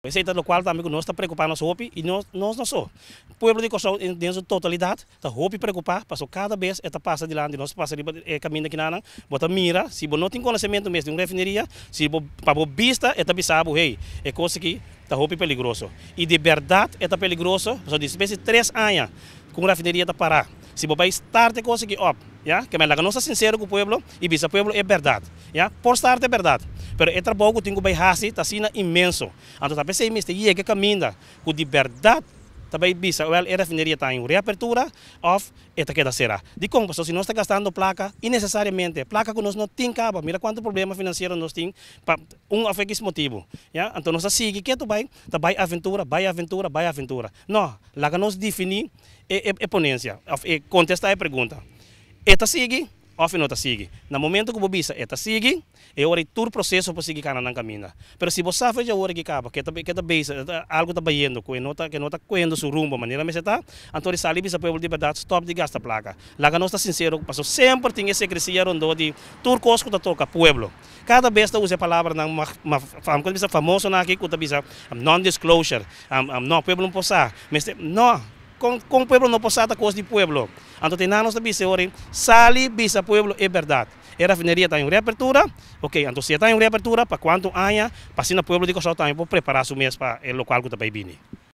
Esse é o qual também nós está preocupado nós hopi e nós não só. O povo de Cossau em sua totalidade está hopi preocupar, passou cada vez esta passa de lá, nós passa de caminho aqui na, bota mira, se você não tem conhecimento mesmo de uma refineria, se para vista é também sabe, hey, é coisa que está hopi perigoso. E de verdade é perigoso, só de espécie 3 anos com a refineria está parar. Se você estar de coisa que op, já, que me não está sincero com o povo e bisa o povo é verdade, já, por estar é verdade. Pero é trabalho que tenho bem hasi, está sendo imenso. Então, talvez se mestre e que caminha com de verdade, também bisa, well, a refineria está em reapertura, of, esta queda será. De como, se nós está gastando placa, innecessariamente, placa que nós não tem cabo, mira quanto problema financeiro nós tem, a esse motivo. Ja? Então, nós seguimos que tu vai aventura. Não, lá que nós definir é ponência, contestar a pergunta. Esta sigue, ou não está sigue. No momento que você esta sigue, é hora de todo o processo para seguir na caminho. Mas se você faz a hora que acaba, que está base, algo está indo, que não está correndo seu rumo, maneira mas está, então ele sai para o povo de verdade, stop de gastar placa. Lá que nós está sincero, passou sempre tem esse crescimento de todo coisa que toca povo. Cada vez que usa a palavra na uma famosa aqui, que está non-disclosure, não, o povo não pode, mas não. Com o povo não pode a coisa do povo. Então, tem nós também se sali bisa povo é verdade. A refineria está em reapertura, ok, então se está em reapertura, para quanto anos, para o povo de Cossau também preparar-se mesmo para o local que está bem.